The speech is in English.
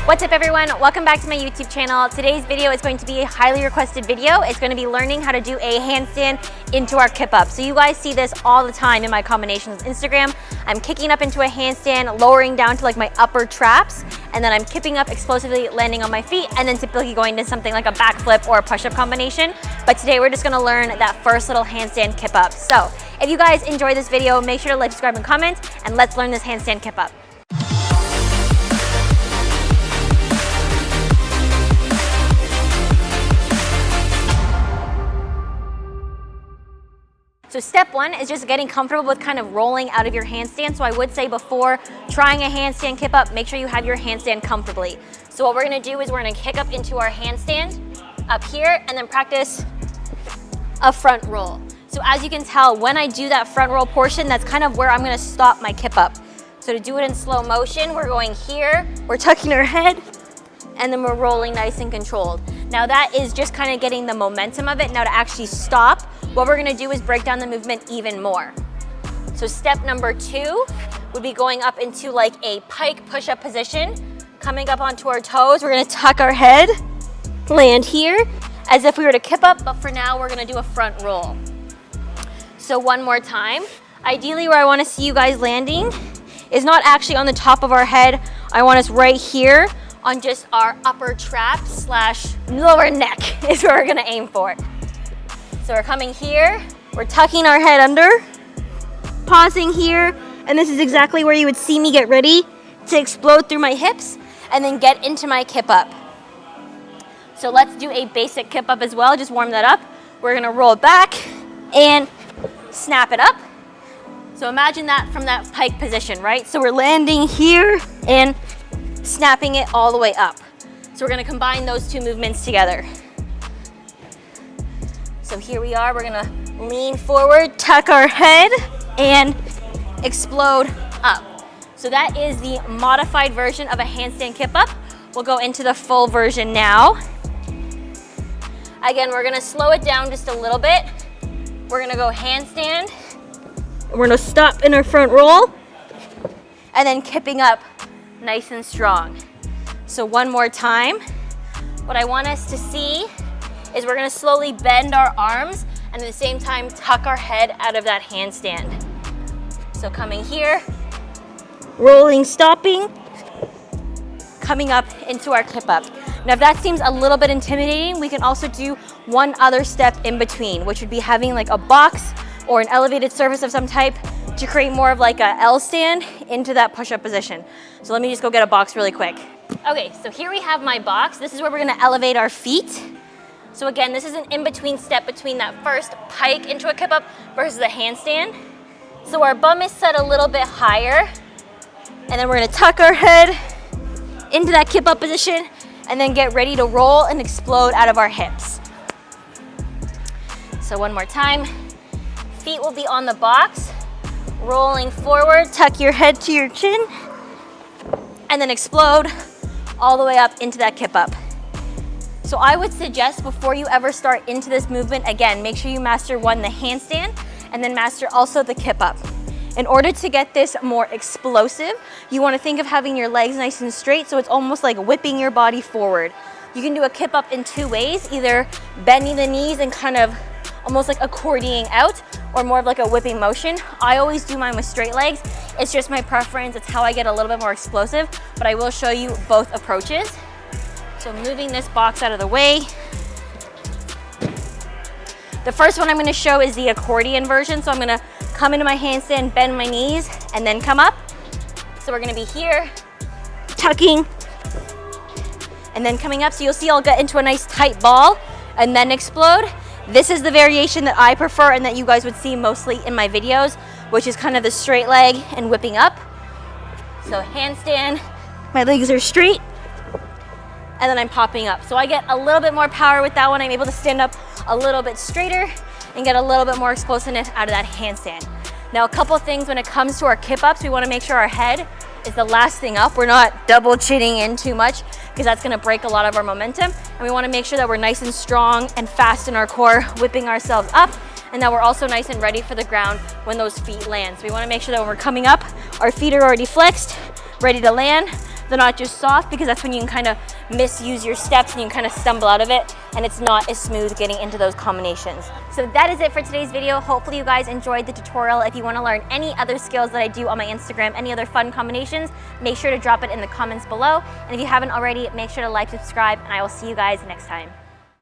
What's up everyone? Welcome back to my YouTube channel. Today's video is going to be a highly requested video. It's going to be learning how to do a handstand into our kip-up. So you guys see this all the time in my combinations with Instagram. I'm kicking up into a handstand, lowering down to like my upper traps, and then I'm kipping up explosively, landing on my feet, and then typically going to something like a backflip or a push-up combination. But today we're just going to learn that first little handstand kip-up. So if you guys enjoy this video, make sure to like, subscribe, and comment, and let's learn this handstand kip-up. So step one is just getting comfortable with kind of rolling out of your handstand. So I would say before trying a handstand kip up, make sure you have your handstand comfortably. So what we're gonna do is we're gonna kick up into our handstand up here and then practice a front roll. So as you can tell, when I do that front roll portion, that's kind of where I'm gonna stop my kip up. So to do it in slow motion, we're going here, we're tucking our head, and then we're rolling nice and controlled. Now that is just kind of getting the momentum of it. Now to actually stop, what we're gonna do is break down the movement even more. So step number two would be going up into like a pike push-up position, coming up onto our toes. We're gonna tuck our head, land here, as if we were to kip up, but for now we're gonna do a front roll. So one more time. Ideally where I wanna see you guys landing is not actually on the top of our head. I want us right here on just our upper trap slash lower neck is where we're gonna aim for. So we're coming here, we're tucking our head under, pausing here, and this is exactly where you would see me get ready to explode through my hips and then get into my kip up. So let's do a basic kip up as well, just warm that up. We're gonna roll back and snap it up. So imagine that from that pike position, right? So we're landing here and snapping it all the way up. So we're gonna combine those two movements together. So here we are, we're gonna lean forward, tuck our head, and explode up. So that is the modified version of a handstand kip up. We'll go into the full version now. Again, we're gonna slow it down just a little bit. We're gonna go handstand. We're gonna stop in our front roll, and then kipping up nice and strong. So one more time. What I want us to see is we're gonna slowly bend our arms and at the same time tuck our head out of that handstand. So coming here, rolling, stopping, coming up into our kip up. Now if that seems a little bit intimidating, we can also do one other step in between, which would be having like a box or an elevated surface of some type to create more of like a L stand into that push-up position. So let me just go get a box really quick. Okay, so here we have my box. This is where we're gonna elevate our feet. So again, this is an in-between step between that first pike into a kip-up versus a handstand. So our bum is set a little bit higher, and then we're gonna tuck our head into that kip-up position and then get ready to roll and explode out of our hips. So one more time. Feet will be on the box, rolling forward, tuck your head to your chin, and then explode all the way up into that kip-up. So I would suggest before you ever start into this movement, again, make sure you master one, the handstand, and then master also the kip up. In order to get this more explosive, you wanna think of having your legs nice and straight, so it's almost like whipping your body forward. You can do a kip up in two ways, either bending the knees and kind of almost like accordioning out, or more of like a whipping motion. I always do mine with straight legs. It's just my preference, it's how I get a little bit more explosive, but I will show you both approaches. So moving this box out of the way. The first one I'm gonna show is the accordion version. So I'm gonna come into my handstand, bend my knees, and then come up. So we're gonna be here, tucking, and then coming up. So you'll see I'll get into a nice tight ball and then explode. This is the variation that I prefer and that you guys would see mostly in my videos, which is kind of the straight leg and whipping up. So handstand, my legs are straight, and then I'm popping up. So I get a little bit more power with that one. I'm able to stand up a little bit straighter and get a little bit more explosiveness out of that handstand. Now a couple things when it comes to our kip ups, we wanna make sure our head is the last thing up. We're not double chinning in too much because that's gonna break a lot of our momentum. And we wanna make sure that we're nice and strong and fast in our core, whipping ourselves up, and that we're also nice and ready for the ground when those feet land. So we wanna make sure that when we're coming up, our feet are already flexed, ready to land. They're not just soft, because that's when you can kind of misuse your steps and you can kind of stumble out of it, and it's not as smooth getting into those combinations. So that is it for today's video. Hopefully you guys enjoyed the tutorial. If you want to learn any other skills that I do on my Instagram, any other fun combinations, make sure to drop it in the comments below. And if you haven't already, make sure to like, subscribe, and I will see you guys next time.